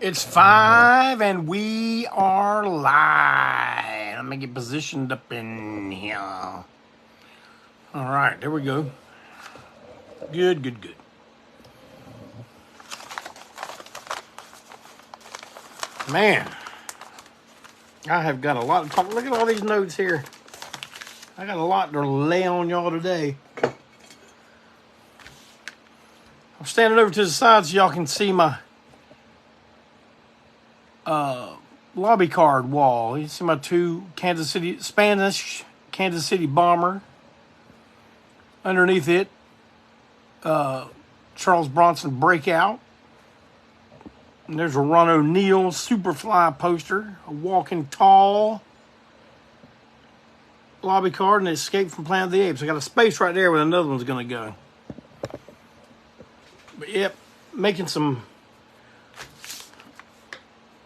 It's 5 and we are live. Let me get positioned up in here. All right, there we go. Good. Man, I have got a lot to talk. Look at all these notes here. I got a lot to lay on y'all today. I'm standing over to the side so y'all can see my lobby card wall. You see my two Spanish Kansas City Bomber. Underneath it, Charles Bronson Breakout. And there's a Ron O'Neal Superfly poster, a Walking Tall lobby card, and Escape from Planet of the Apes. I got a space right there where another one's going to go. But yep, making some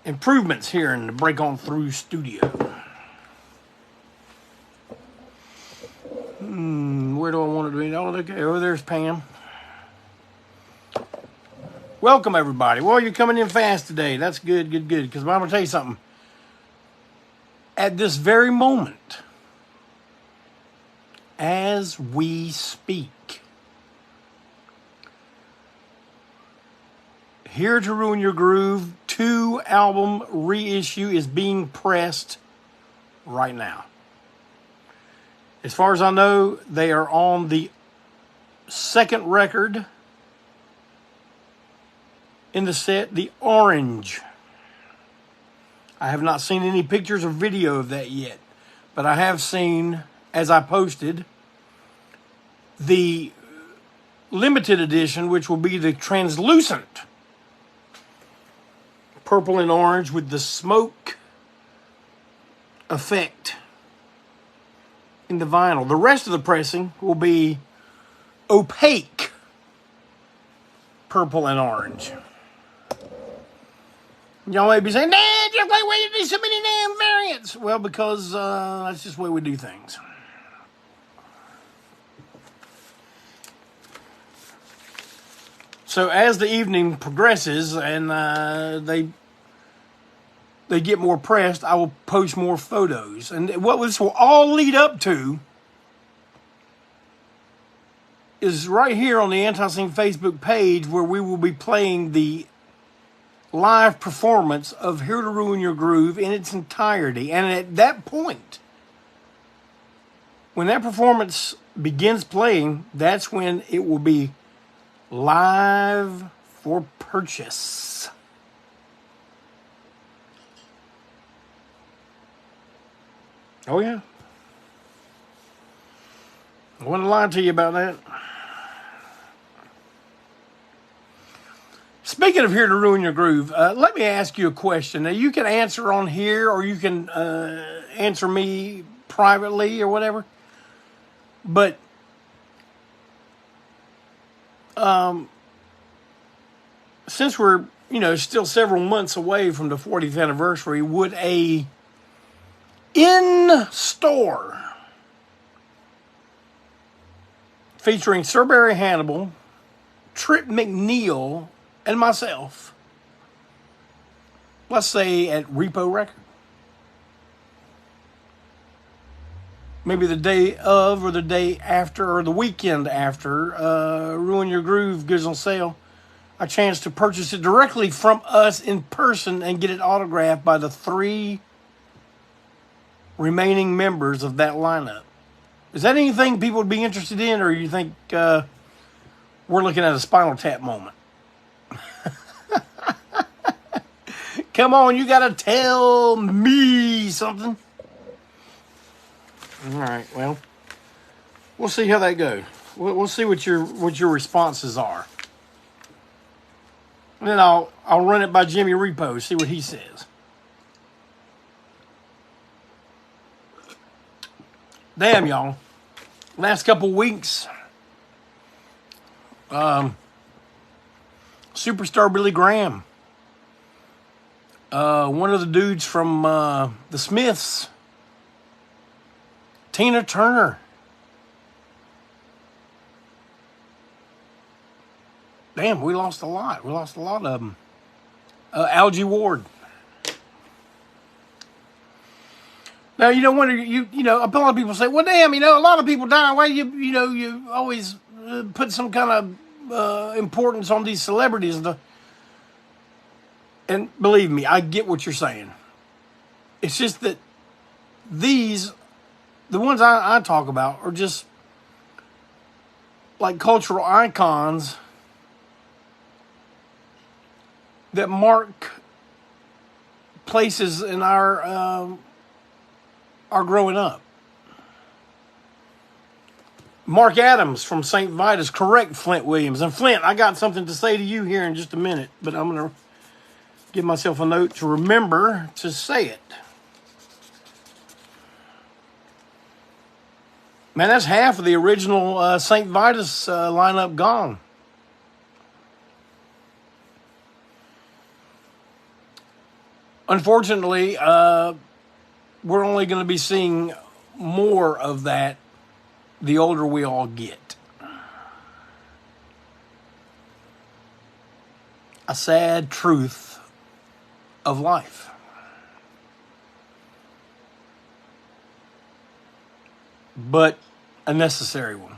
improvements here in the Break On Through studio. Where do I want it to be? Oh, okay, over there's Pam. Welcome, everybody. Well, you're coming in fast today. That's good. Because I'm going to tell you something. At this very moment, as we speak, Here to Ruin Your Groove 2 album reissue is being pressed right now. As far as I know, they are on the second record in the set, the Orange. I have not seen any pictures or video of that yet, but I have seen, as I posted, the limited edition, which will be the translucent purple and orange with the smoke effect in the vinyl. The rest of the pressing will be opaque purple and orange. Y'all may be saying, "Dad, just why you do so many damn variants?" Well, because that's just the way we do things. So as the evening progresses and they get more pressed, I will post more photos. And what this will all lead up to is right here on the ANTiSEEN Facebook page, where we will be playing the live performance of Here to Ruin Your Groove in its entirety. And at that point, when that performance begins playing, that's when it will be live for purchase. Oh, yeah. I wouldn't lie to you about that. Speaking of Here to Ruin Your Groove, let me ask you a question. Now, you can answer on here, or you can answer me privately or whatever. But since we're, still several months away from the 40th anniversary, would a in-store featuring Sir Barry Hannibal, Trip McNeil, and myself, let's say at Repo Record, maybe the day of or the day after or the weekend after Ruin Your Groove goes on sale, a chance to purchase it directly from us in person and get it autographed by the 3 remaining members of that lineup. Is that anything people would be interested in, or you think we're looking at a Spinal Tap moment? Come on, you got to tell me something. All right, well, we'll see how that goes. We'll see what your responses are. And then I'll run it by Jimmy Repo, see what he says. Damn, y'all. Last couple weeks, superstar Billy Graham, one of the dudes from the Smiths, Tina Turner, damn, we lost a lot. We lost a lot of them. Algie Ward. Now, you know, when you know, a lot of people say, well, damn, you know, a lot of people die. Why you always put some kind of importance on these celebrities? And believe me, I get what you're saying. It's just that the ones I talk about are just like cultural icons that mark places in our growing up. Mark Adams from St. Vitus, correct Flint Williams. And Flint, I got something to say to you here in just a minute, but I'm going to give myself a note to remember to say it. Man, that's half of the original St. Vitus lineup gone. Unfortunately, we're only going to be seeing more of that the older we all get. A sad truth of life. But a necessary one.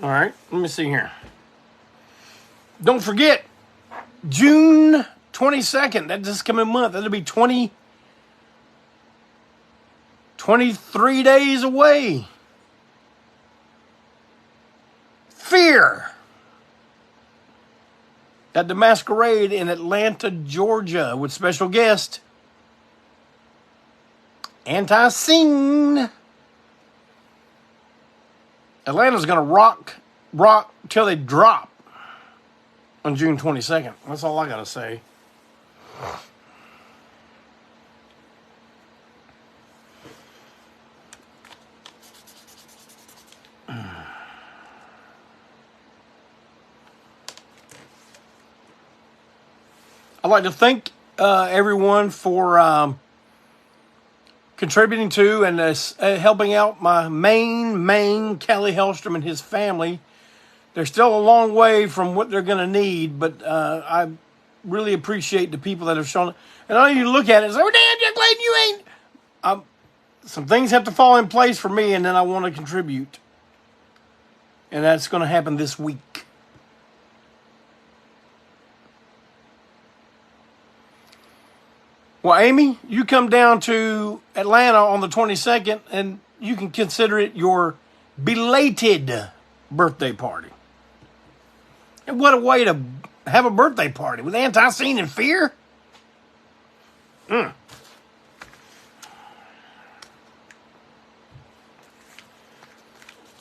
All right, let me see here. Don't forget, June 22nd, that's this coming month. That'll be 23 days away. Fear at the Masquerade in Atlanta, Georgia, with special guest ANTiSEEN. Atlanta's going to rock till they drop on June 22nd. That's all I got to say. I'd like to thank everyone for contributing to and helping out my main Kelly Hellstrom and his family. They're still a long way from what they're going to need, but I really appreciate the people that have shown it. And I know you look at it and say, oh, damn, Jack Layden, you ain't. Some things have to fall in place for me, and then I want to contribute. And that's going to happen this week. Well, Amy, you come down to Atlanta on the 22nd, and you can consider it your belated birthday party. And what a way to have a birthday party with ANTiSEEN and Fear.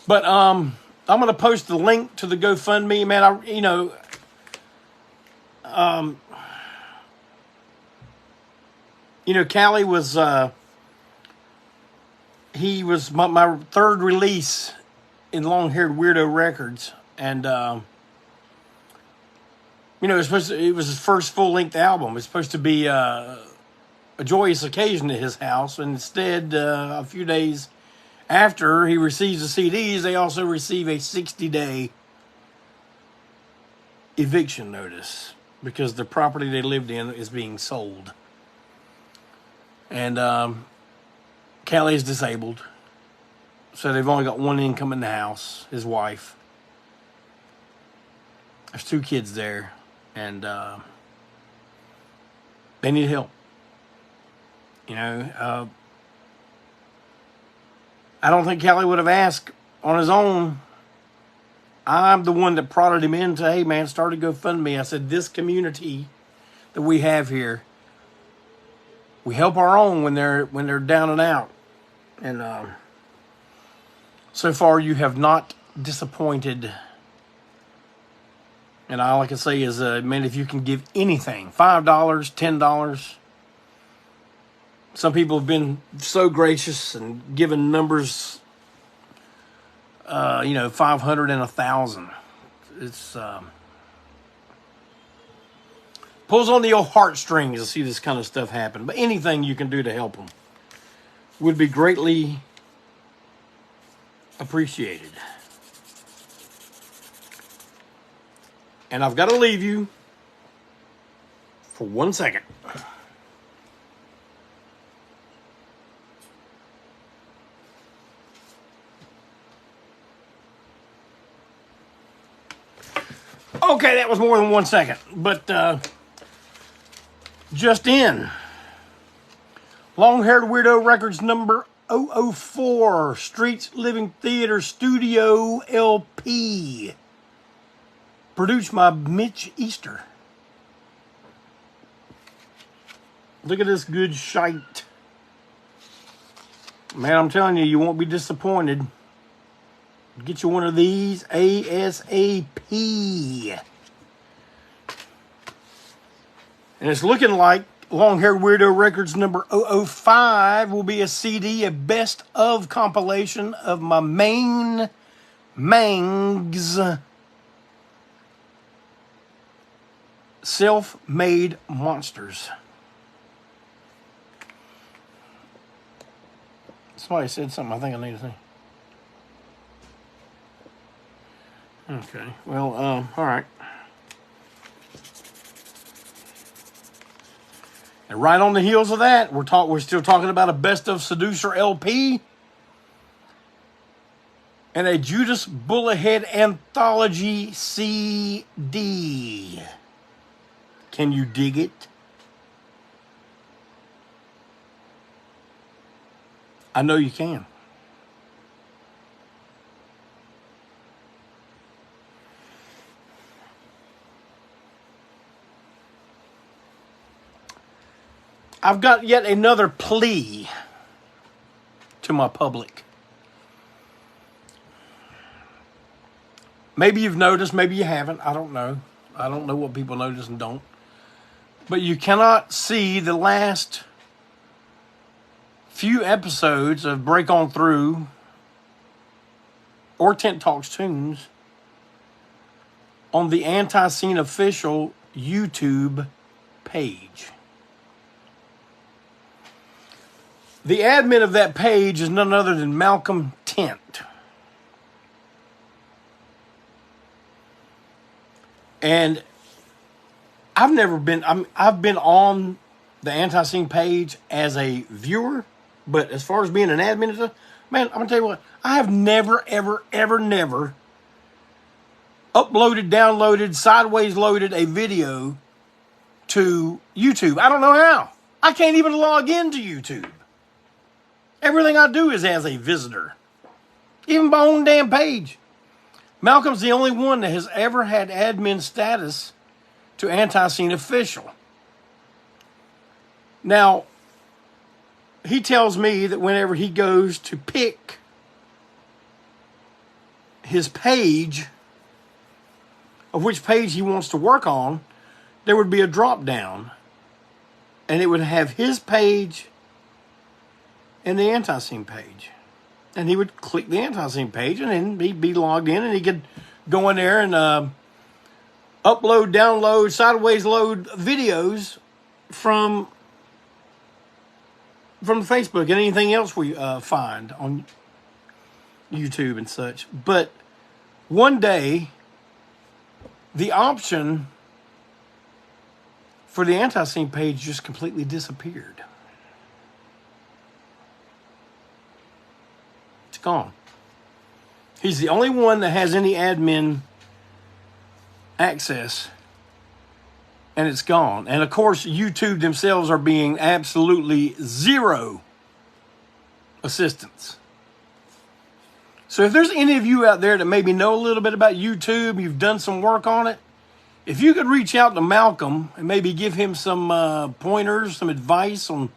But I'm going to post the link to the GoFundMe, man. Callie was, he was my third release in Long Haired Weirdo Records. And, it was his first full-length album. It's supposed to be a joyous occasion at his house. And instead, a few days after he receives the CDs, they also receive a 60-day eviction notice because the property they lived in is being sold. And Callie is disabled, so they've only got one income in the house, his wife. There's 2 kids there, and they need help. I don't think Callie would have asked on his own. I'm the one that prodded him into, hey, man, start a GoFundMe. I said, this community that we have here, we help our own when they're down and out. And so far you have not disappointed. And all I can say is, man, if you can give anything, $5, $10. Some people have been so gracious and given numbers, 500 and 1,000. It's Pulls on the old heartstrings to see this kind of stuff happen. But anything you can do to help them would be greatly appreciated. And I've got to leave you for 1 second. Okay, that was more than 1 second, but just in. Long-Haired Weirdo Records number 004, Streets Living Theater Studio LP. Produced by Mitch Easter. Look at this good shite. Man, I'm telling you, you won't be disappointed. Get you one of these ASAP. And it's looking like Long-Haired Weirdo Records number 005 will be a CD, a best of compilation of my main Mangs self-made monsters. Somebody said something I think I need to say. Okay, well, all right. And right on the heels of that, we're still talking about a Best of Seducer LP and a Judas Bullethead Anthology CD. Can you dig it? I know you can. I've got yet another plea to my public. Maybe you've noticed, maybe you haven't. I don't know. I don't know what people notice and don't. But you cannot see the last few episodes of Break On Through or Tent Talks Tunes on the ANTiSEEN official YouTube page. The admin of that page is none other than Malcolm Tent. And I've been on the ANTiSEEN page as a viewer, but as far as being an admin, man, I'm gonna tell you what, I have never, ever uploaded, downloaded, sideways loaded a video to YouTube. I don't know how. I can't even log into YouTube. Everything I do is as a visitor. Even my own damn page. Malcolm's the only one that has ever had admin status to ANTiSEEN official. Now, he tells me that whenever he goes to pick his page, of which page he wants to work on, there would be a drop down. And it would have his page and the ANTiSEEN page. And he would click the ANTiSEEN page and then he'd be logged in and he could go in there and upload, download, sideways load videos from Facebook and anything else we find on YouTube and such. But one day, the option for the ANTiSEEN page just completely disappeared. Gone. He's the only one that has any admin access, and it's gone. And of course, YouTube themselves are being absolutely zero assistance. So if there's any of you out there that maybe know a little bit about YouTube, you've done some work on it, if you could reach out to Malcolm and maybe give him some pointers, some advice on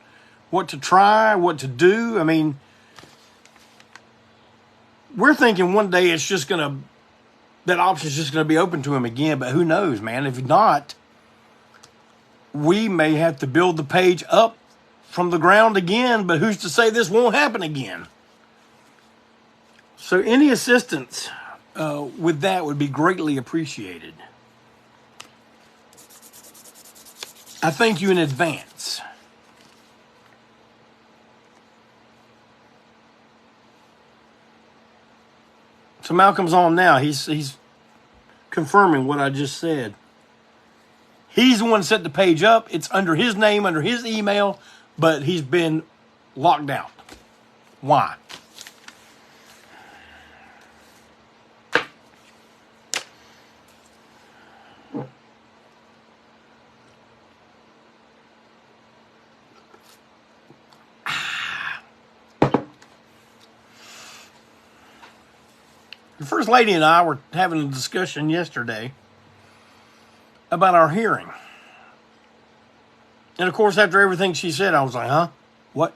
what to try, what to do. I mean, we're thinking one day that option's just going to be open to him again, but who knows, man? If not, we may have to build the page up from the ground again, but who's to say this won't happen again? So any assistance with that would be greatly appreciated. I thank you in advance. So Malcolm's on now. He's confirming what I just said. He's the one that set the page up. It's under his name, under his email, but he's been locked out. Why? The First Lady and I were having a discussion yesterday about our hearing. And of course, after everything she said, I was like, huh? What?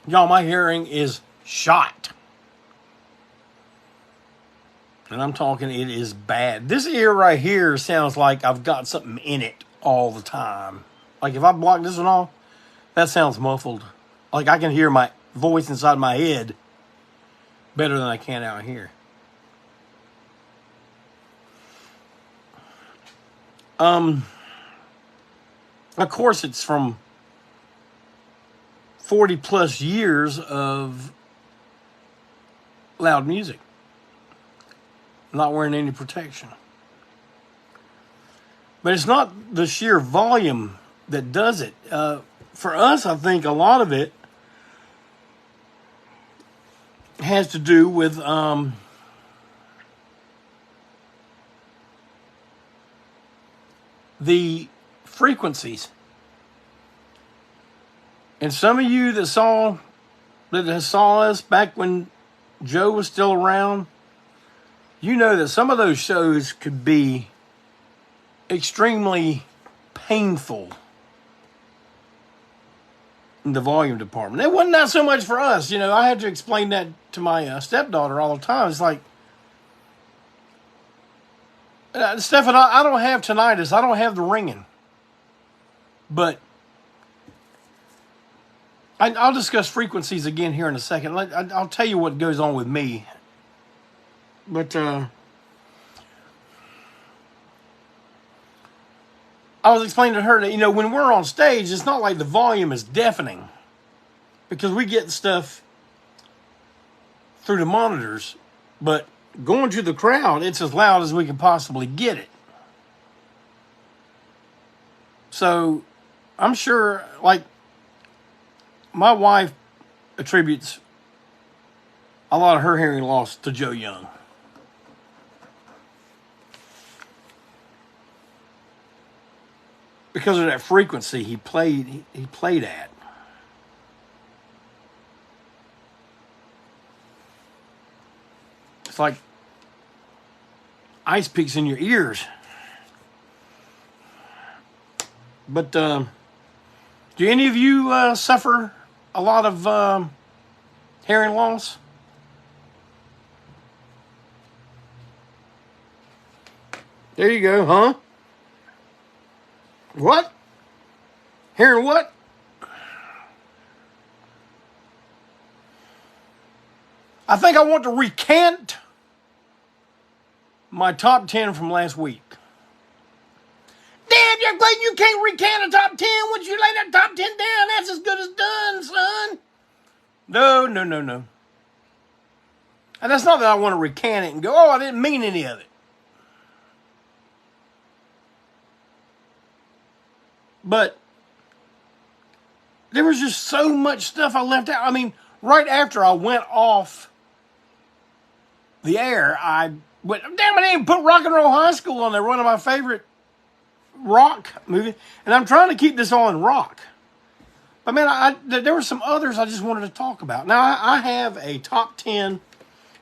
Y'all, my hearing is shot. And I'm talking, it is bad. This ear right here sounds like I've got something in it all the time. Like if I block this one off, that sounds muffled. Like I can hear my voice inside my head better than I can out here. Of course, it's from 40 plus years of loud music. Not wearing any protection. But it's not the sheer volume that does it. For us, I think a lot of it has to do with the frequencies. And some of you that saw us back when Joe was still around, you know that some of those shows could be extremely painful in the volume department. It wasn't not so much for us. You know, I had to explain that to my stepdaughter all the time. It's like, Stephan, I don't have tinnitus. I don't have the ringing. But I'll discuss frequencies again here in a second. I'll tell you what goes on with me. But I was explaining to her that, you know, when we're on stage, it's not like the volume is deafening. Because we get stuff through the monitors. But going to the crowd, it's as loud as we can possibly get it. So I'm sure, like, my wife attributes a lot of her hearing loss to Joe Young. Because of that frequency he played at. It's like ice picks in your ears. But do any of you suffer a lot of hearing loss? There you go, huh? What? Hearing what? I think I want to recant my top 10 from last week. Damn, you're glad you can't recant a top 10 once you lay that top 10 down. That's as good as done, son. No. And that's not that I want to recant it and go, oh, I didn't mean any of it. But there was just so much stuff I left out. I mean, right after I went off the air, I went, damn, I didn't put Rock and Roll High School on there, one of my favorite rock movies. And I'm trying to keep this all in rock. But man, there were some others I just wanted to talk about. Now, I have a top 10,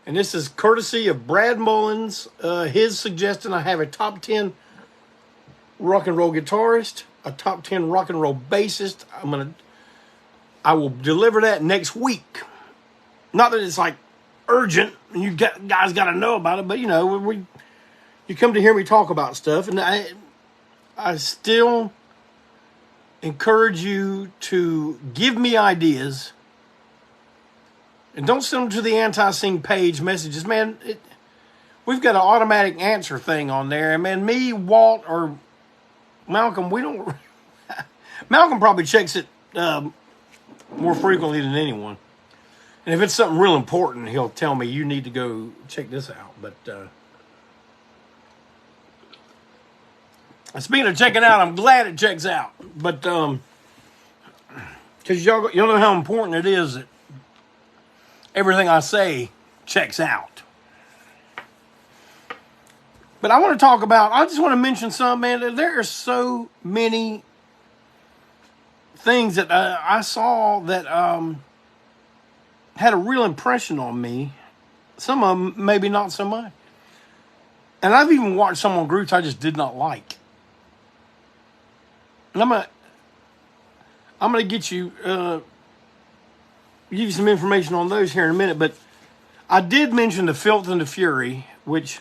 and this is courtesy of Brad Mullins. His suggestion, I have a top 10 rock and roll guitarist, a top 10 rock and roll bassist. I will deliver that next week. Not that it's like urgent and you guys got to know about it, but you know, you come to hear me talk about stuff, and I still encourage you to give me ideas, and don't send them to the ANTiSEEN page messages, man. We've got an automatic answer thing on there, and man, me, Walt, or Malcolm, we don't. Malcolm probably checks it more frequently than anyone. And if it's something real important, he'll tell me, you need to go check this out. But speaking of checking out, I'm glad it checks out. But because y'all know how important it is that everything I say checks out. But I want to talk about, I just want to mention something, man. There are so many things that I saw that had a real impression on me. Some of them maybe not so much. And I've even watched some on groups I just did not like. And I'm gonna get you give you some information on those here in a minute. But I did mention the Filth and the Fury, which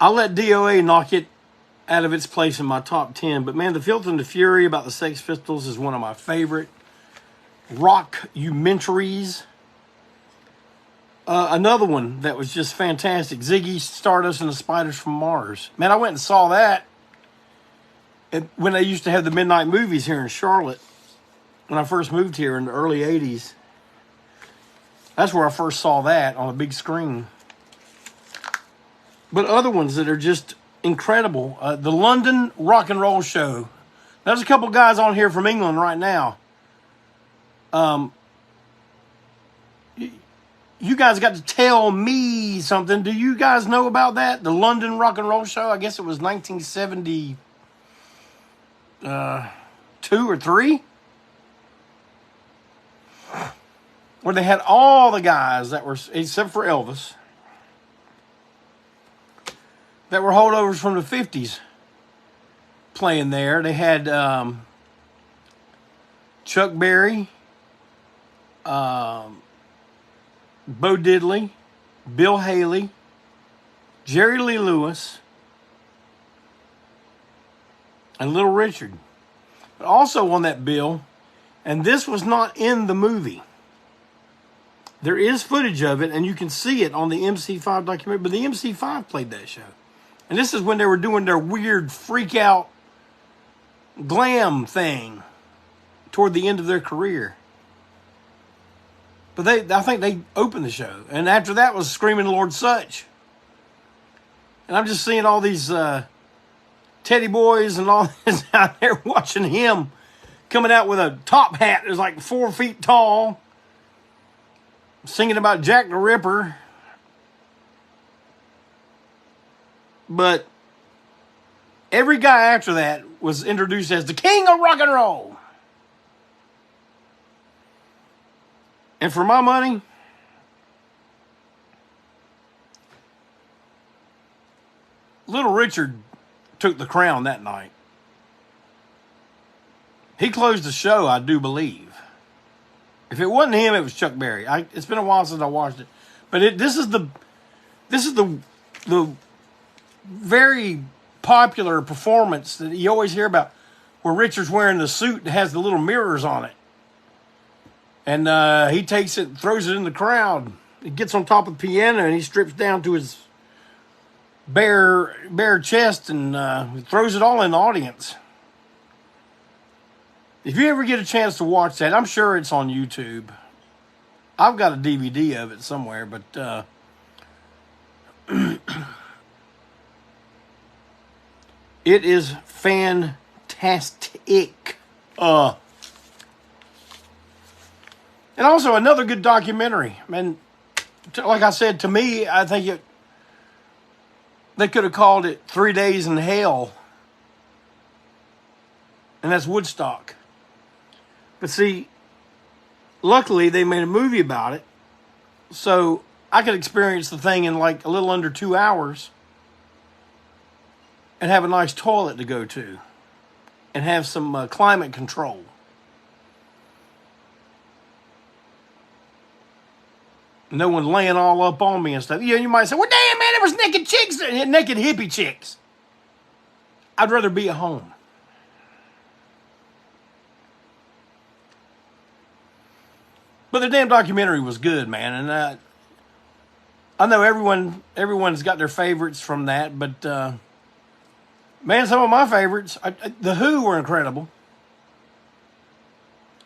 I'll let DOA knock it out of its place in my top 10. But man, the Filth and the Fury about the Sex Pistols is one of my favorite rockumentaries. Another one that was just fantastic, Ziggy Stardust and the Spiders from Mars. Man, I went and saw that when they used to have the midnight movies here in Charlotte. When I first moved here in the early 80s. That's where I first saw that on a big screen. But other ones that are just incredible. The London Rock and Roll Show. There's a couple guys on here from England right now. You guys got to tell me something. Do you guys know about that? The London Rock and Roll Show? I guess it was 1972 or 3. Where they had all the guys that were, except for Elvis, that were holdovers from the 50s playing there. They had Chuck Berry, Bo Diddley, Bill Haley, Jerry Lee Lewis, and Little Richard. But also on that bill, and this was not in the movie. There is footage of it, and you can see it on the MC5 documentary, but the MC5 played that show. And this is when they were doing their weird freak-out glam thing toward the end of their career. But I think they opened the show. And after that was Screaming Lord Sutch. And I'm just seeing all these Teddy Boys and all this out there watching him coming out with a top hat that's like 4 feet tall, singing about Jack the Ripper. But every guy after that was introduced as the king of rock and roll. And for my money, Little Richard took the crown that night. He closed the show, I do believe. If it wasn't him, it was Chuck Berry. It's been a while since I watched it, but this is the very popular performance that you always hear about, where Richard's wearing the suit that has the little mirrors on it, and he takes it, throws it in the crowd. He gets on top of the piano and he strips down to his bare chest and throws it all in the audience. If you ever get a chance to watch that, I'm sure it's on YouTube. I've got a DVD of it somewhere, but it is fantastic. And also another good documentary. I mean, like I said, to me, I think they could have called it 3 Days in Hell. And that's Woodstock. But see, luckily they made a movie about it. So I could experience the thing in like a little under 2 hours. And have a nice toilet to go to. And have some climate control. No one laying all up on me and stuff. Yeah, you might say, well, damn, man, there was naked chicks, naked hippie chicks. I'd rather be at home. But the damn documentary was good, man. And I know everyone's got their favorites from that, but Man, some of my favorites. The Who were incredible.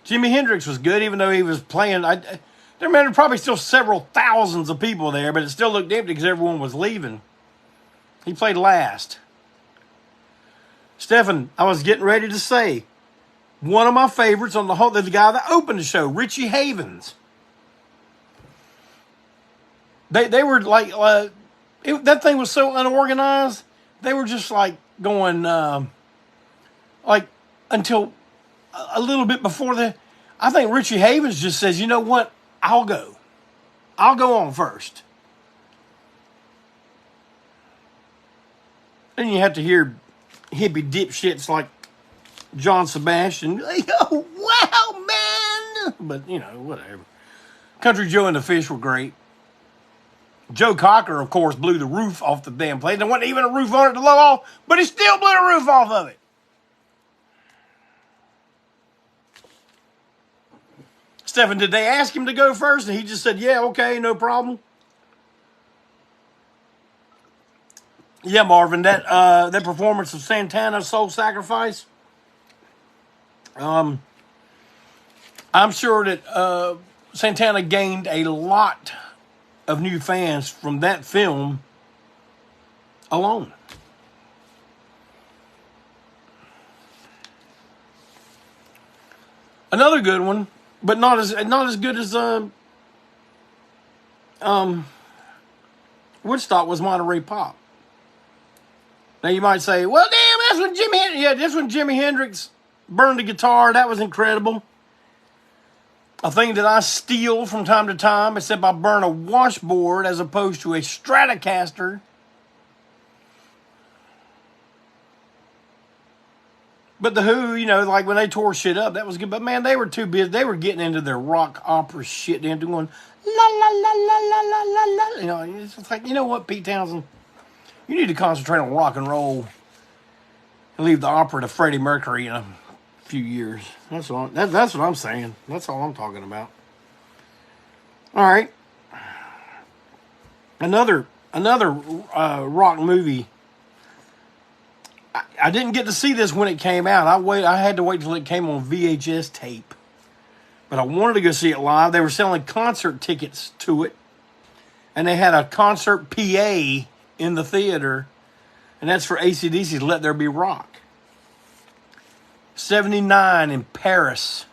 Jimi Hendrix was good, even though he was playing. There were probably still several thousands of people there, but it still looked empty because everyone was leaving. He played last. Stephen, I was getting ready to say, one of my favorites on the whole, the guy that opened the show, Richie Havens. They were like, that thing was so unorganized. They were just like going, like until a little bit before I think Richie Havens just says, you know what? I'll go on first. And you have to hear hippie dipshits like John Sebastian, like, oh, wow, man. But, you know, whatever. Country Joe and the Fish were great. Joe Cocker, of course, blew the roof off the damn place. There wasn't even a roof on it to blow off, but he still blew the roof off of it. Stephen, did they ask him to go first? And he just said, yeah, okay, no problem. Yeah, Marvin, that performance of Santana, Soul Sacrifice, I'm sure that Santana gained a lot of new fans from that film alone. Another good one, but not as good as Woodstock was Monterey Pop. Now you might say, well, damn, that's when Jimi Hendrix burned the guitar. That was incredible. A thing that I steal from time to time, except I burn a washboard as opposed to a Stratocaster. But the Who, you know, like when they tore shit up, that was good. But man, they were too busy. They were getting into their rock opera shit and doing la la la la la la la la. You know, it's just like, you know what, Pete Townsend, you need to concentrate on rock and roll and leave the opera to Freddie Mercury in a few years. That's what I'm saying. That's all I'm talking about. All right, another rock movie. I didn't get to see this when it came out. I had to wait till it came on VHS tape. But I wanted to go see it live. They were selling concert tickets to it. And they had a concert PA in the theater. And that's for AC/DC's Let There Be Rock. 79 in Paris.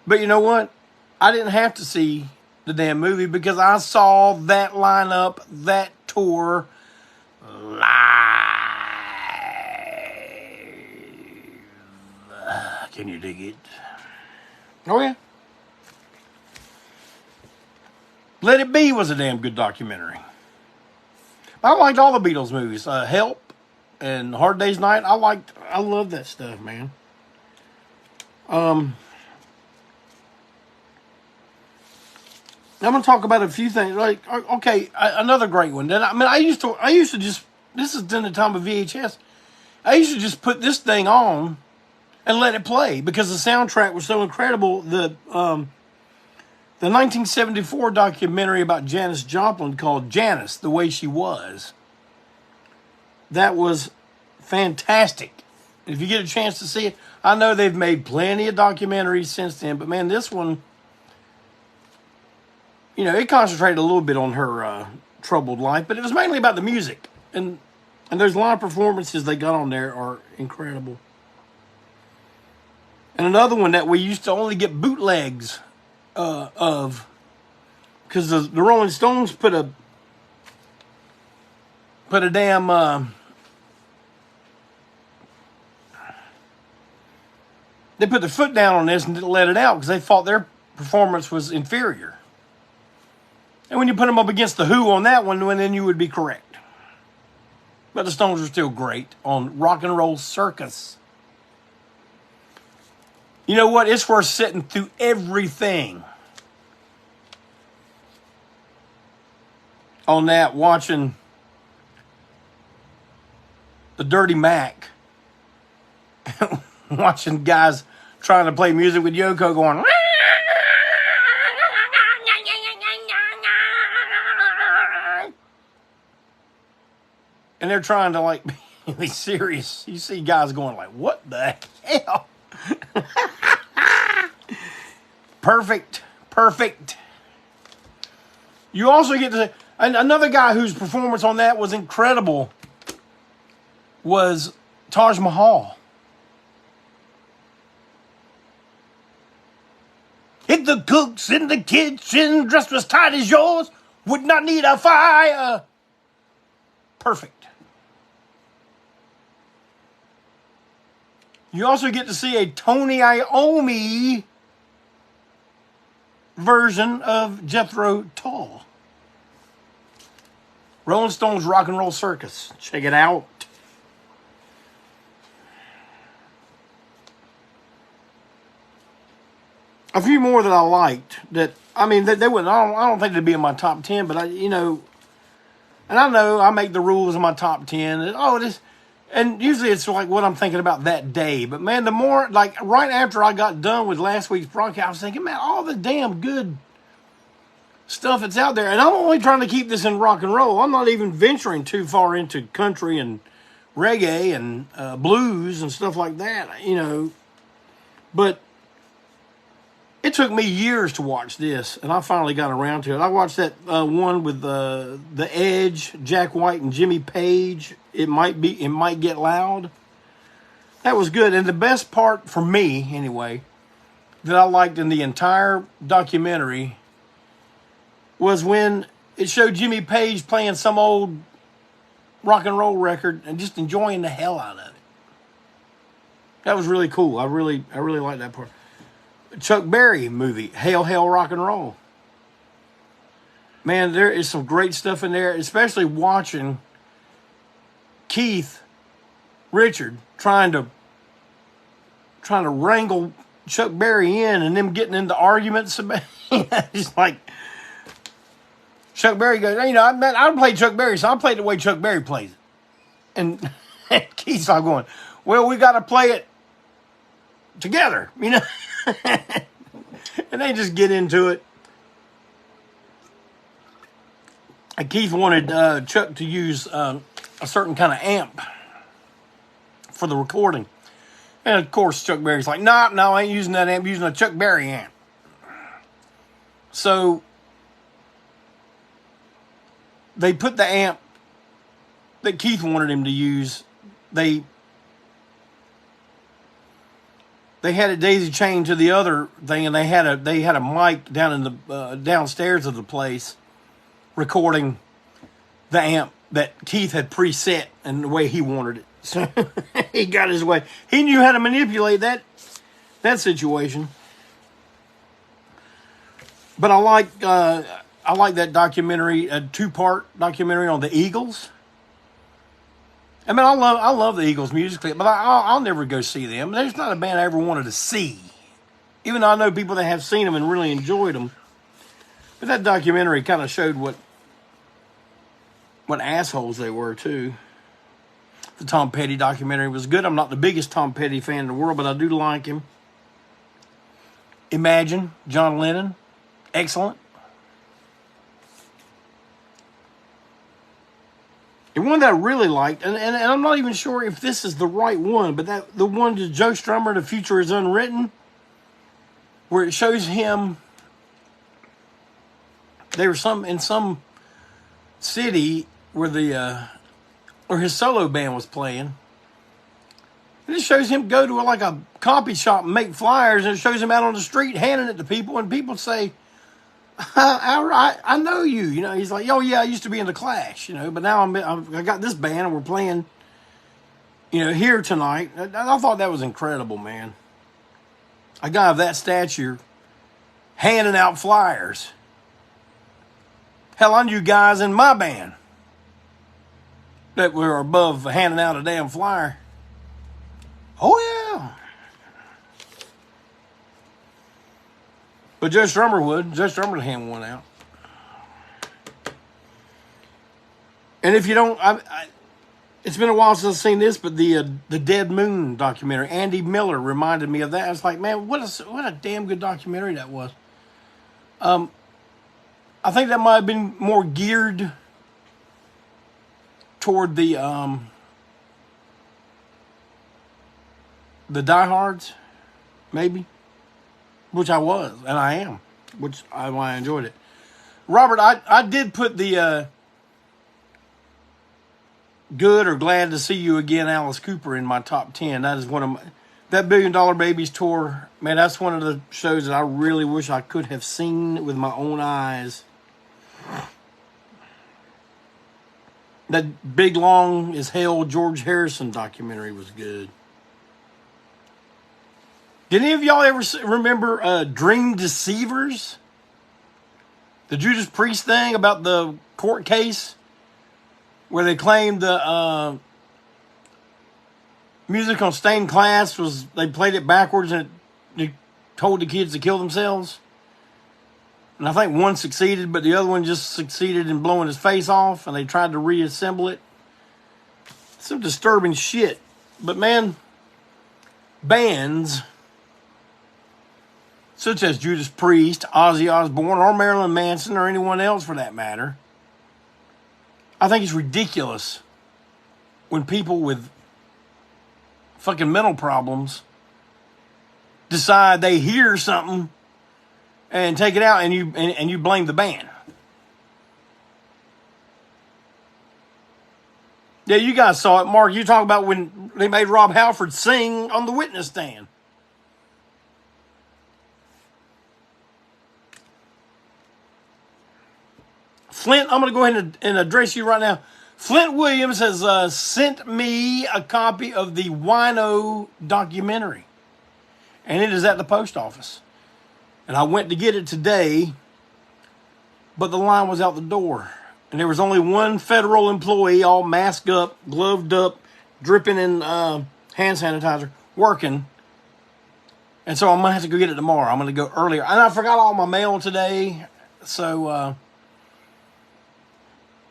But you know what? I didn't have to see the damn movie because I saw that lineup, that tour, live. Can you dig it? Oh, yeah. Let It Be was a damn good documentary. I liked all the Beatles movies. Help and Hard Day's Night. I love that stuff, man. I'm going to talk about a few things. Like, okay, another great one. I used to just, this is in the time of VHS. I used to just put this thing on and let it play because the soundtrack was so incredible. The 1974 documentary about Janis Joplin called Janis, The Way She Was. That was fantastic. If you get a chance to see it, I know they've made plenty of documentaries since then, but man, this one, you know, it concentrated a little bit on her troubled life, but it was mainly about the music. And those live performances they got on there are incredible. And another one that we used to only get bootlegs of, because the Rolling Stones put a damn they put their foot down on this and didn't let it out because they thought their performance was inferior. And when you put them up against the Who on that one, then you would be correct. But the Stones are still great on Rock and Roll Circus. You know what? It's worth sitting through everything on that, watching the Dirty Mac, watching guys trying to play music with Yoko going, and they're trying to like be serious. You see guys going like, "What the hell?" Perfect. You also get to, and another guy whose performance on that was incredible was Taj Mahal. If the cook's in the kitchen, dressed as tight as yours, would not need a fire. Perfect. You also get to see a Tony Iommi version of Jethro Tull. Rolling Stones Rock and Roll Circus. Check it out. A few more that I liked that, I mean, they wouldn't, I don't think they'd be in my top 10, but and I know I make the rules in my top 10. And usually it's like what I'm thinking about that day. But man, the more, like right after I got done with last week's broadcast, I was thinking, man, all the damn good stuff that's out there. And I'm only trying to keep this in rock and roll. I'm not even venturing too far into country and reggae and blues and stuff like that, But it took me years to watch this, and I finally got around to it. I watched that one with The Edge, Jack White, and Jimmy Page. It might get loud. That was good, and the best part for me, anyway, that I liked in the entire documentary was when it showed Jimmy Page playing some old rock and roll record and just enjoying the hell out of it. That was really cool. I really liked that part. Chuck Berry movie, Hail, Hail, Rock and Roll. Man, there is some great stuff in there, especially watching Keith Richard trying to wrangle Chuck Berry in and them getting into arguments about just like Chuck Berry goes, I don't play Chuck Berry, so I play the way Chuck Berry plays it. And Keith's all going, well, we got to play it together, And they just get into it. And Keith wanted Chuck to use a certain kind of amp for the recording. And of course, Chuck Berry's like, no, I ain't using that amp, I'm using a Chuck Berry amp. So they put the amp that Keith wanted him to use, they had it daisy chained to the other thing, and they had a mic down in the downstairs of the place, recording the amp that Keith had preset and the way he wanted it. So he got his way. He knew how to manipulate that situation. But I like that documentary, a 2-part documentary on the Eagles. I mean, I love the Eagles musically, but I'll never go see them. There's not a band I ever wanted to see, even though I know people that have seen them and really enjoyed them. But that documentary kind of showed what assholes they were too. The Tom Petty documentary was good. I'm not the biggest Tom Petty fan in the world, but I do like him. Imagine, John Lennon, excellent. The one that I really liked, and I'm not even sure if this is the right one, but the one to Joe Strummer, The Future is Unwritten, where it shows him, they were in some city where where his solo band was playing. And it shows him go to like a copy shop and make flyers, and it shows him out on the street handing it to people, and people say, I know you. He's like, oh yeah, I used to be in the Clash, but now I got this band and we're playing, here tonight. I thought that was incredible, man. A guy of that stature handing out flyers. Hell, I knew guys in my band that were above handing out a damn flyer. Oh yeah. But Joe Strummer would. Joe Strummer would hand one out. And if you don't, it's been a while since I've seen this, but the Dead Moon documentary, Andy Miller reminded me of that. I was like, man, what a damn good documentary that was. I think that might have been more geared toward the diehards, maybe, which I was, and I am, which I enjoyed it. Robert, I did put the good or glad to see you again, Alice Cooper, in my top 10. That is one of my, that $1 Billion Babies tour, man, that's one of the shows that I really wish I could have seen with my own eyes. That big, long as hell George Harrison documentary was good. Did any of y'all ever remember Dream Deceivers? The Judas Priest thing about the court case where they claimed the music on Stained Glass was, they played it backwards and it told the kids to kill themselves. And I think one succeeded, but the other one just succeeded in blowing his face off, and they tried to reassemble it. Some disturbing shit. But man, bands such as Judas Priest, Ozzy Osbourne, or Marilyn Manson, or anyone else for that matter, I think it's ridiculous when people with fucking mental problems decide they hear something and take it out, and you blame the band. Yeah, you guys saw it. Mark, you talk about when they made Rob Halford sing on the witness stand. Flint, I'm going to go ahead and address you right now. Flint Williams has sent me a copy of the Wino documentary, and it is at the post office. And I went to get it today, but the line was out the door. And there was only one federal employee, all masked up, gloved up, dripping in hand sanitizer, working. And so I'm going to have to go get it tomorrow. I'm going to go earlier. And I forgot all my mail today. So,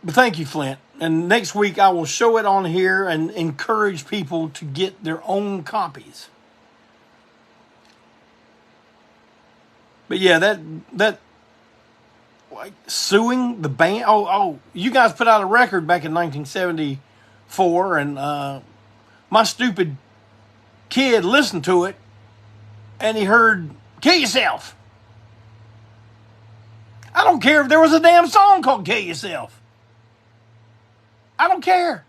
but thank you, Flint. And next week I will show it on here and encourage people to get their own copies. But yeah, that like suing the band. Oh, you guys put out a record back in 1974, and my stupid kid listened to it, and he heard "Kill Yourself." I don't care if there was a damn song called "Kill Yourself." I don't care.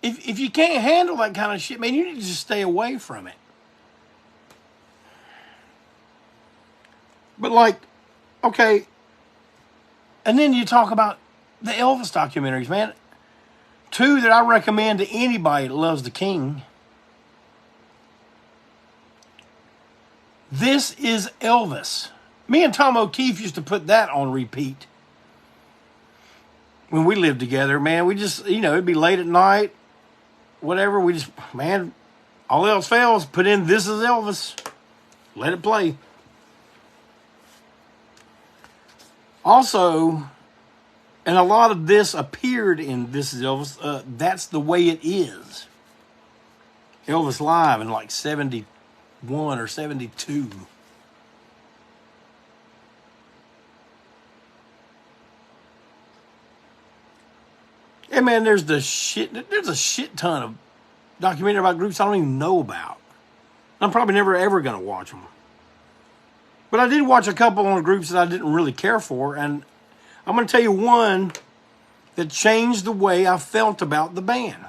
If you can't handle that kind of shit, man, you need to just stay away from it. But like, okay, and then you talk about the Elvis documentaries, man. Two that I recommend to anybody that loves the King. This is Elvis. Me and Tom O'Keefe used to put that on repeat when we lived together, man. We just, it'd be late at night, whatever. We just, man, all else fails, put in This Is Elvis. Let it play. Also, and a lot of this appeared in This Is Elvis, That's the Way It Is. Elvis Live in like 71 or 72. Hey man, there's a shit ton of documentary about groups I don't even know about. I'm probably never ever going to watch them. But I did watch a couple on groups that I didn't really care for, and I'm going to tell you one that changed the way I felt about the band.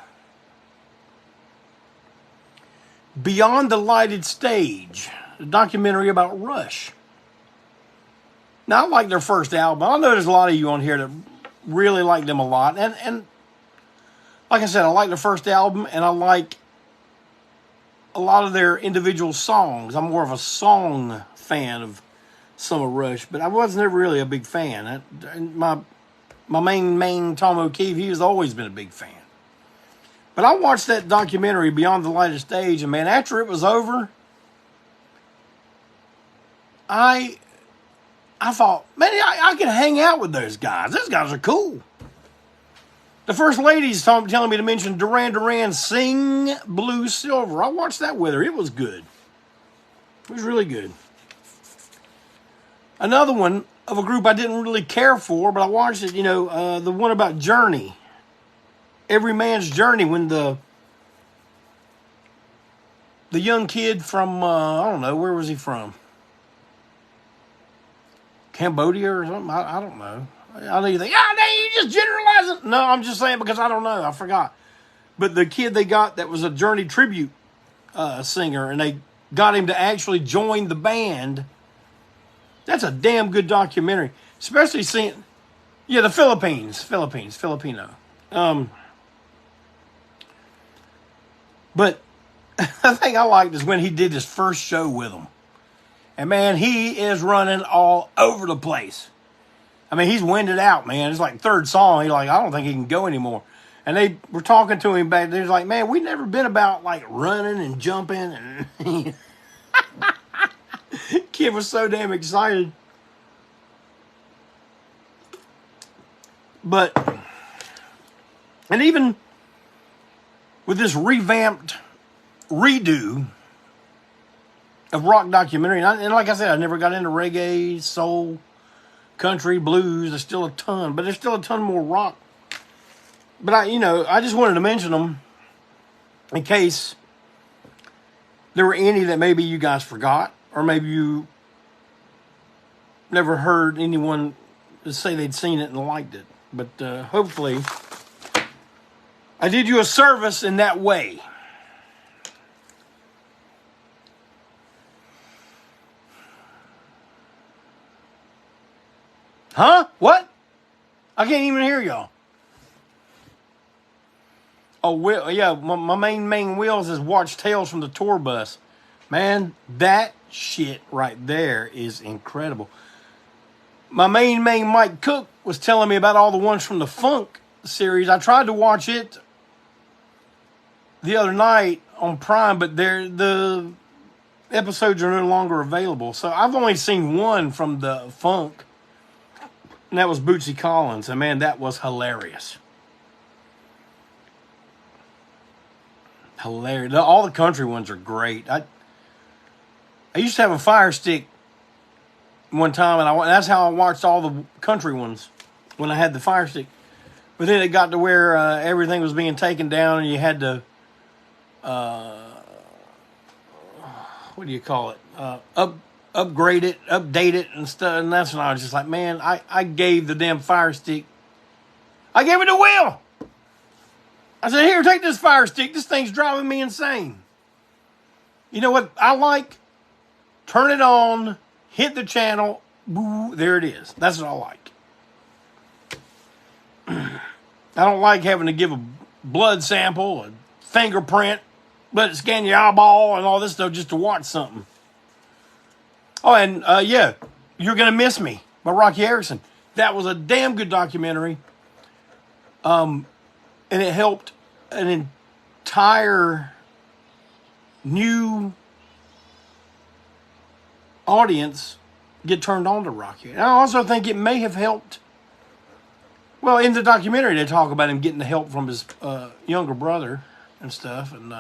Beyond the Lighted Stage, a documentary about Rush. Now, I like their first album. I know there's a lot of you on here that really like them a lot, and like I said, I like their first album, and I like a lot of their individual songs. I'm more of a song fan of some of Rush, but I was never really a big fan. My main Tom O'Keefe, he has always been a big fan. But I watched that documentary Beyond the Lighted Stage, and man, after it was over, I thought, man, I can hang out with those guys. Those guys are cool. The First Lady's telling me to mention Duran Duran Sing Blue Silver. I watched that with her. It was good. It was really good. Another one, of a group I didn't really care for, but I watched it, the one about Journey. Every Man's Journey, when the young kid from, I don't know, where was he from? Cambodia or something? I don't know. I know you think, you just generalize it. No, I'm just saying because I don't know. I forgot. But the kid they got that was a Journey tribute singer, and they got him to actually join the band. That's a damn good documentary. Especially seeing, the Filipino. But the thing I liked is when he did his first show with them. And, man, he is running all over the place. I mean, he's winded out, man. It's like third song. He's like, I don't think he can go anymore. And they were talking to him back there. He's like, man, we never been about, like, running and jumping. And kid was so damn excited. But, and even with this revamped redo of rock documentary, and like I said, I never got into reggae, soul, country, blues. There's still a ton, but there's still a ton more rock. But I just wanted to mention them in case there were any that maybe you guys forgot, or maybe you never heard anyone say they'd seen it and liked it. But hopefully I did you a service in that way. Huh? What? I can't even hear y'all. Oh, Will, yeah, my main Will says watch Tales from the Tour Bus. Man, that shit right there is incredible. My main Mike Cook was telling me about all the ones from the Funk series. I tried to watch it the other night on Prime, but the episodes are no longer available. So I've only seen one from the Funk, and that was Bootsy Collins. And man, that was hilarious. Hilarious. All the country ones are great. I used to have a Fire Stick one time, and that's how I watched all the country ones when I had the Fire Stick. But then it got to where everything was being taken down, and you had to, what do you call it? Upgrade it, update it, and stuff. And that's when I was just like, man, I gave the damn Fire Stick. I gave it to Will. I said, here, take this Fire Stick. This thing's driving me insane. You know what I like? Turn it on, hit the channel, boo, there it is. That's what I like. I don't like having to give a blood sample, a fingerprint, let it scan your eyeball and all this stuff just to watch something. Oh, and You're Gonna Miss Me by Rocky Erickson. That was a damn good documentary. And it helped an entire new audience get turned on to Rocky. And I also think it may have helped. Well, in the documentary, they talk about him getting the help from his younger brother and stuff. And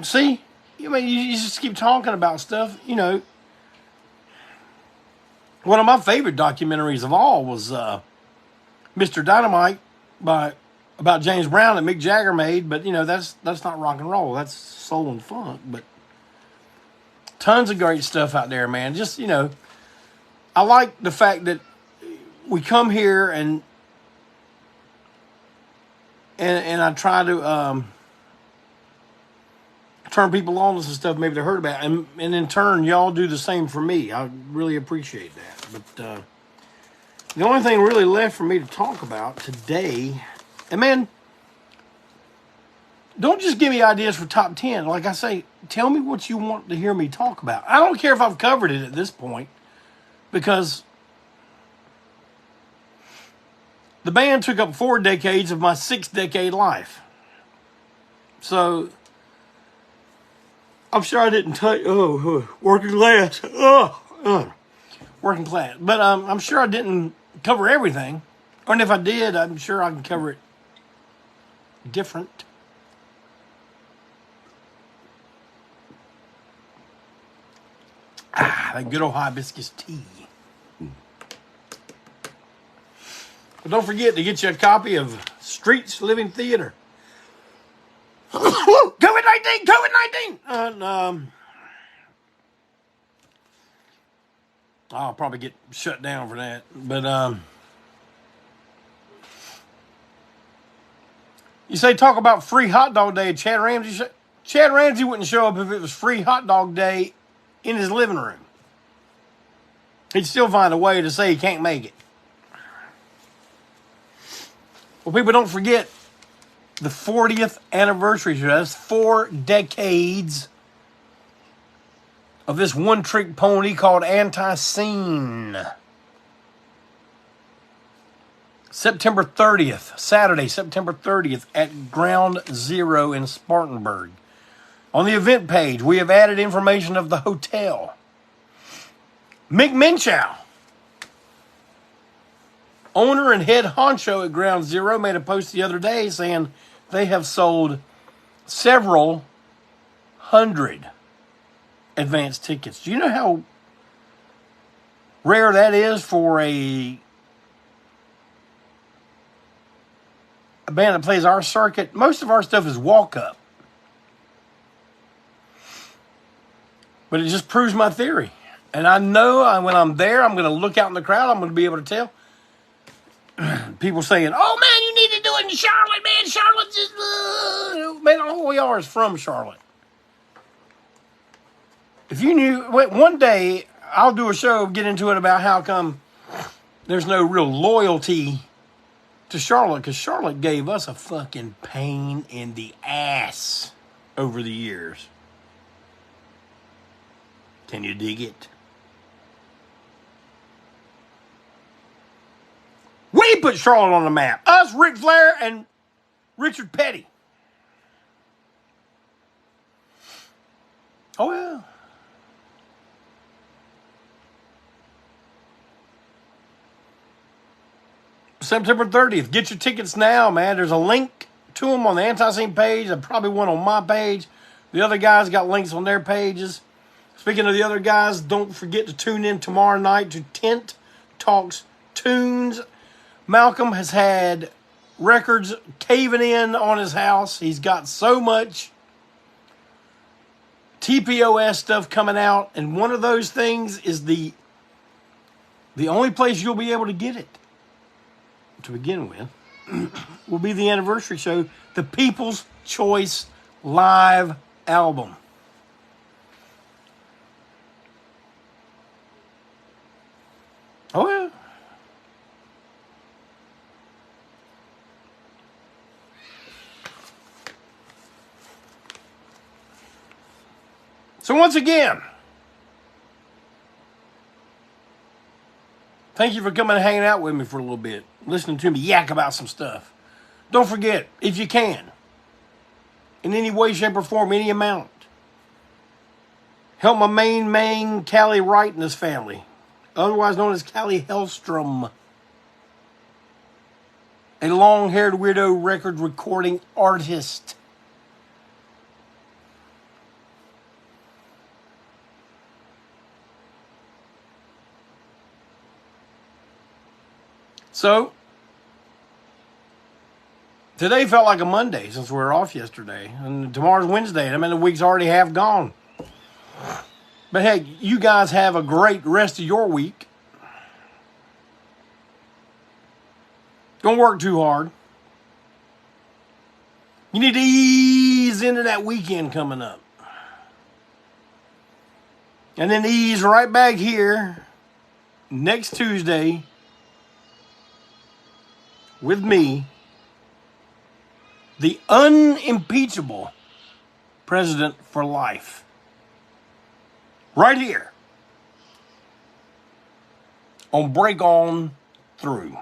see, you just keep talking about stuff. One of my favorite documentaries of all was Mr. Dynamite about James Brown that Mick Jagger made. But that's not rock and roll. That's soul and funk. But tons of great stuff out there, man. Just I like the fact that we come here and I try to turn people on to some stuff maybe they heard about, and in turn y'all do the same for me. I really appreciate that. But the only thing really left for me to talk about today, and man, don't just give me ideas for top 10. Like I say, tell me what you want to hear me talk about. I don't care if I've covered it at this point, because the band took up 4 decades of my 6-decade life. So I'm sure I didn't touch, working class. Working class. But I'm sure I didn't cover everything. And if I did, I'm sure I can cover it different. Ah. That good old hibiscus tea. But don't forget to get you a copy of Streets Living Theater. COVID-19! COVID-19! I'll probably get shut down for that. But, you say talk about free hot dog day. Chad Ramsey wouldn't show up if it was free hot dog day in his living room. He'd still find a way to say he can't make it. Well, people, don't forget the 40th anniversary show. That's 4 decades of this one-trick pony called ANTiSEEN. September 30th, Saturday, September 30th at Ground Zero in Spartanburg. On the event page, we have added information of the hotel. Mick Minchow, owner and head honcho at Ground Zero, made a post the other day saying they have sold several hundred advance tickets. Do you know how rare that is for a band that plays our circuit? Most of our stuff is walk-up. But it just proves my theory. And I know when I'm there, I'm going to look out in the crowd, I'm going to be able to tell. People saying, oh, man, you need to do it in Charlotte, man. Charlotte's just... Man, all we are is from Charlotte. If you knew... One day, I'll do a show, get into it about how come there's no real loyalty to Charlotte, because Charlotte gave us a fucking pain in the ass over the years. Can you dig it? We put Charlotte on the map. Us, Ric Flair, and Richard Petty. Oh, yeah. September 30th. Get your tickets now, man. There's a link to them on the ANTiSEEN page. There's probably one on my page. The other guys got links on their pages. Speaking of the other guys, don't forget to tune in tomorrow night to Tent Talks Tunes. Malcolm has had records caving in on his house. He's got so much TPOS stuff coming out, and one of those things is the only place you'll be able to get it to begin with will be the anniversary show, the People's Choice Live album. Oh, yeah. So once again, thank you for coming and hanging out with me for a little bit, listening to me yak about some stuff. Don't forget, if you can, in any way, shape, or form, any amount, help my main man, Callie Wright, and his family, otherwise known as Callie Hellstrom, a long-haired weirdo record recording artist. So, today felt like a Monday since we were off yesterday. And tomorrow's Wednesday. I mean, the week's already half gone. But hey, you guys have a great rest of your week. Don't work too hard. You need to ease into that weekend coming up. And then ease right back here next Tuesday with me, the unimpeachable president for life. Right here on Break On Through.